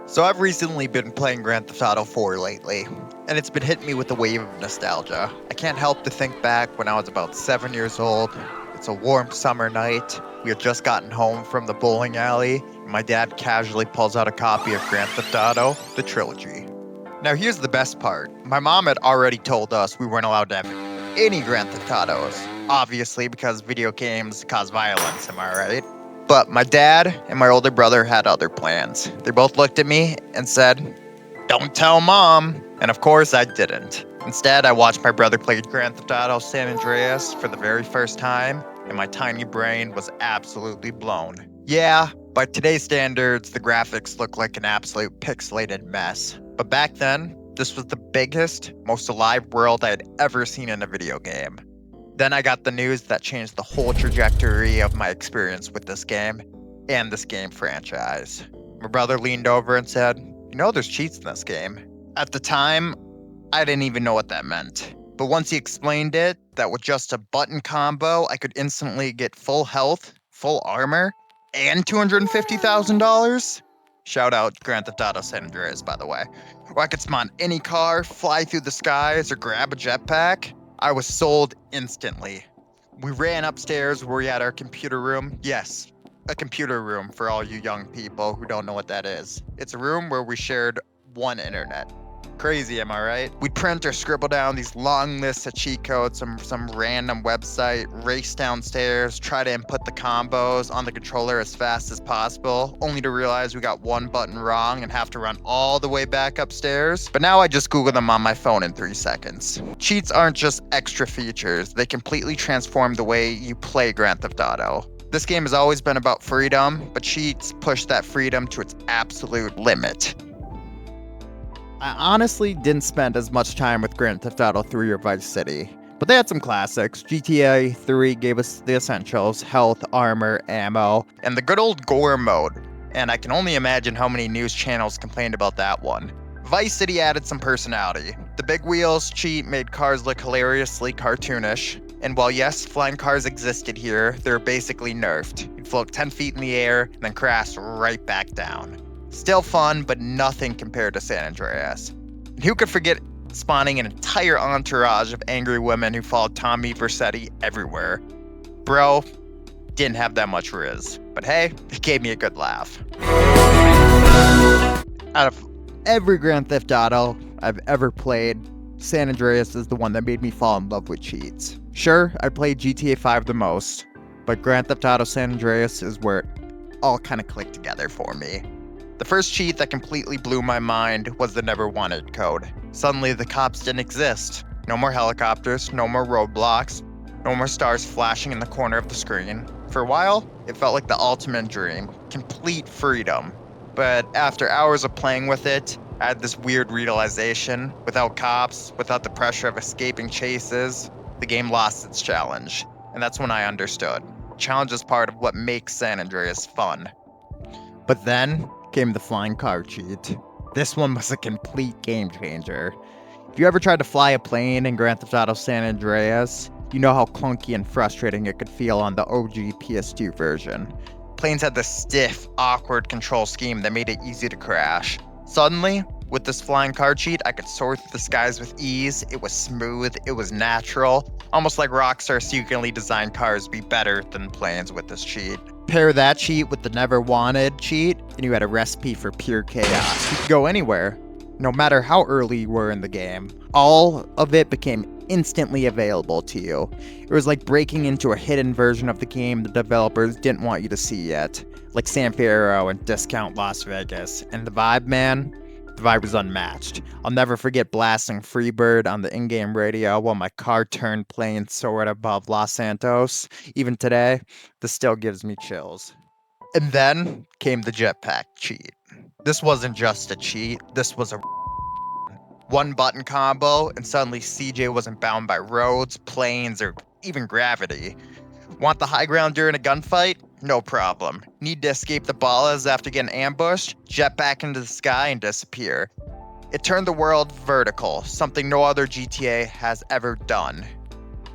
So I've recently been playing Grand Theft Auto 4 lately, and it's been hitting me with a wave of nostalgia. I can't help to think back when I was about 7 years old. It's a warm summer night. We had just gotten home from the bowling alley, and my dad casually pulls out a copy of Grand Theft Auto, the trilogy. Now here's the best part. My mom had already told us we weren't allowed to have any Grand Theft Autos, obviously because video games cause violence, am I right? But my dad and my older brother had other plans. They both looked at me and said, "Don't tell mom." And of course I didn't. Instead, I watched my brother play Grand Theft Auto San Andreas for the very first time, and my tiny brain was absolutely blown. Yeah, by today's standards, the graphics look like an absolute pixelated mess. But back then, this was the biggest, most alive world I had ever seen in a video game. Then I got the news that changed the whole trajectory of my experience with this game and this game franchise. My brother leaned over and said, there's cheats in this game." At the time, I didn't even know what that meant. But once he explained it, that with just a button combo, I could instantly get full health, full armor, and $250,000? Shout out Grand Theft Auto San Andreas, by the way. Or I could spawn any car, fly through the skies, or grab a jetpack. I was sold instantly. We ran upstairs where we had our computer room. Yes, a computer room for all you young people who don't know what that is. It's a room where we shared one internet. Crazy, am I right? We'd print or scribble down these long lists of cheat codes from some random website, race downstairs, try to input the combos on the controller as fast as possible, only to realize we got one button wrong and have to run all the way back upstairs. But now I just Google them on my phone in 3 seconds. Cheats aren't just extra features, they completely transform the way you play Grand Theft Auto. This game has always been about freedom, but cheats push that freedom to its absolute limit. I honestly didn't spend as much time with Grand Theft Auto 3 or Vice City, but they had some classics. GTA 3 gave us the essentials: health, armor, ammo, and the good old gore mode. And I can only imagine how many news channels complained about that one. Vice City added some personality. The big wheels cheat made cars look hilariously cartoonish. And while yes, flying cars existed here, they were basically nerfed. You'd float 10 feet in the air and then crash right back down. Still fun, but nothing compared to San Andreas. And who could forget spawning an entire entourage of angry women who followed Tommy Vercetti everywhere? Bro, didn't have that much riz. But hey, it gave me a good laugh. Out of every Grand Theft Auto I've ever played, San Andreas is the one that made me fall in love with cheats. Sure, I played GTA 5 the most, but Grand Theft Auto San Andreas is where it all kind of clicked together for me. The first cheat that completely blew my mind was the Never Wanted code. Suddenly the cops didn't exist. No more helicopters, no more roadblocks, no more stars flashing in the corner of the screen. For a while, it felt like the ultimate dream, complete freedom. But after hours of playing with it, I had this weird realization. Without cops, without the pressure of escaping chases, the game lost its challenge. And that's when I understood. Challenge is part of what makes San Andreas fun. But then came the flying car cheat. This one was a complete game changer. If you ever tried to fly a plane in Grand Theft Auto San Andreas, you know how clunky and frustrating it could feel on the OG PS2 version. Planes had this stiff, awkward control scheme that made it easy to crash. Suddenly, with this flying car cheat, I could soar through the skies with ease. It was smooth, it was natural, almost like Rockstar secretly designed cars to be better than planes with this cheat. Pair that cheat with the Never Wanted cheat, and you had a recipe for pure chaos. You could go anywhere, no matter how early you were in the game. All of it became instantly available to you. It was like breaking into a hidden version of the game the developers didn't want you to see yet, like San Fierro and Discount Las Vegas. And the vibe, man? The vibe was unmatched. I'll never forget blasting Freebird on the in-game radio while my car turned plane soared above Los Santos. Even today, this still gives me chills. And then came the jetpack cheat. This wasn't just a cheat, this was a one button combo, and suddenly CJ wasn't bound by roads, planes, or even gravity. Want the high ground during a gunfight? No problem. Need to escape the ballas after getting ambushed? Jet back into the sky and disappear. It turned the world vertical, something no other GTA has ever done.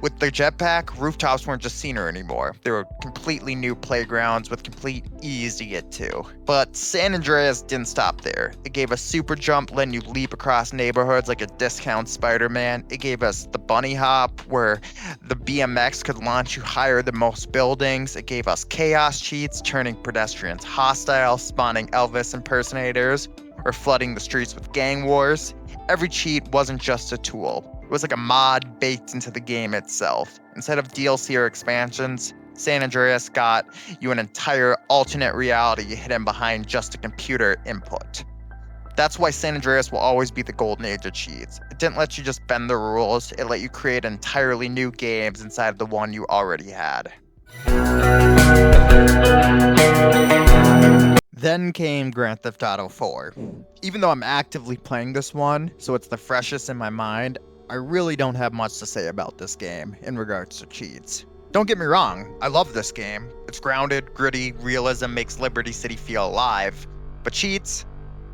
With the jetpack, rooftops weren't just scenery anymore. They were completely new playgrounds with complete ease to get to. But San Andreas didn't stop there. It gave us super jump, letting you leap across neighborhoods like a discount Spider-Man. It gave us the bunny hop, where the BMX could launch you higher than most buildings. It gave us chaos cheats, turning pedestrians hostile, spawning Elvis impersonators, or flooding the streets with gang wars. Every cheat wasn't just a tool. It was like a mod baked into the game itself. Instead of DLC or expansions, San Andreas got you an entire alternate reality hidden behind just a computer input. That's why San Andreas will always be the golden age of cheats. It didn't let you just bend the rules, it let you create entirely new games inside of the one you already had. Then came Grand Theft Auto 4. Even though I'm actively playing this one, so it's the freshest in my mind, I really don't have much to say about this game in regards to cheats. Don't get me wrong, I love this game. It's grounded, gritty, realism makes Liberty City feel alive. But cheats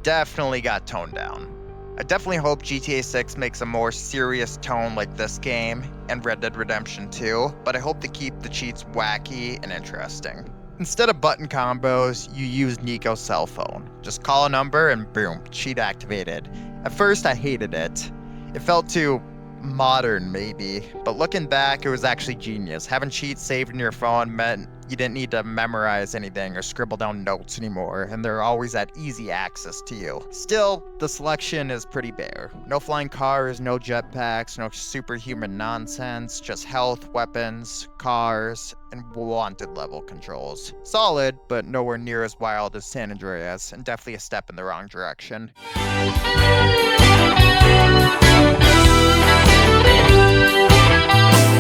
definitely got toned down. I definitely hope GTA 6 makes a more serious tone like this game and Red Dead Redemption 2, but I hope they keep the cheats wacky and interesting. Instead of button combos, you use Nico's cell phone. Just call a number and boom, cheat activated. At first I hated it. It felt too modern maybe, but looking back it was actually genius. Having cheats saved in your phone meant you didn't need to memorize anything or scribble down notes anymore, and they're always at easy access to you. Still, the selection is pretty bare. No flying cars, no jetpacks, no superhuman nonsense, just health, weapons, cars, and wanted level controls. Solid, but nowhere near as wild as San Andreas, and definitely a step in the wrong direction.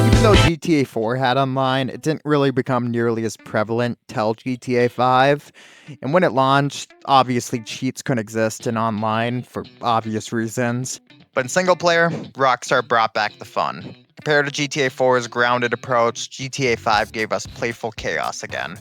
Even though GTA 4 had online, it didn't really become nearly as prevalent till GTA 5. And when it launched, obviously cheats couldn't exist in online for obvious reasons. But in single player, Rockstar brought back the fun. Compared to GTA 4's grounded approach, GTA 5 gave us playful chaos again.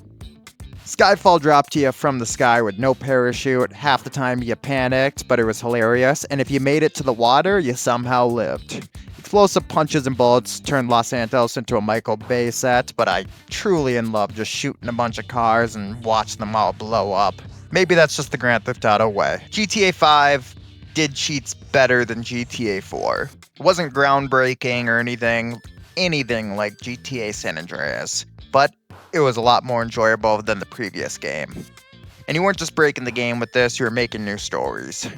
Skyfall dropped to you from the sky with no parachute. Half the time you panicked, but it was hilarious. And if you made it to the water, you somehow lived. Explosive punches and bullets turned Los Santos into a Michael Bay set, but I truly in love just shooting a bunch of cars and watching them all blow up. Maybe that's just the Grand Theft Auto way. GTA 5 did cheats better than GTA 4. It wasn't groundbreaking or anything like GTA San Andreas, but it was a lot more enjoyable than the previous game. And you weren't just breaking the game with this, you were making new stories.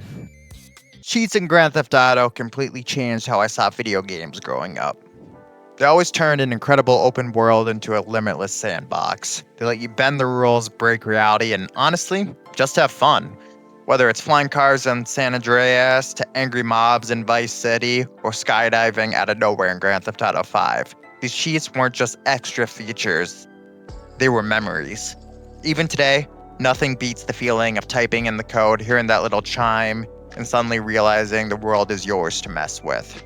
Cheats in Grand Theft Auto completely changed how I saw video games growing up. They always turned an incredible open world into a limitless sandbox. They let you bend the rules, break reality, and honestly, just have fun. Whether it's flying cars in San Andreas, to angry mobs in Vice City, or skydiving out of nowhere in Grand Theft Auto 5. These cheats weren't just extra features, they were memories. Even today, nothing beats the feeling of typing in the code, hearing that little chime, and suddenly realizing the world is yours to mess with.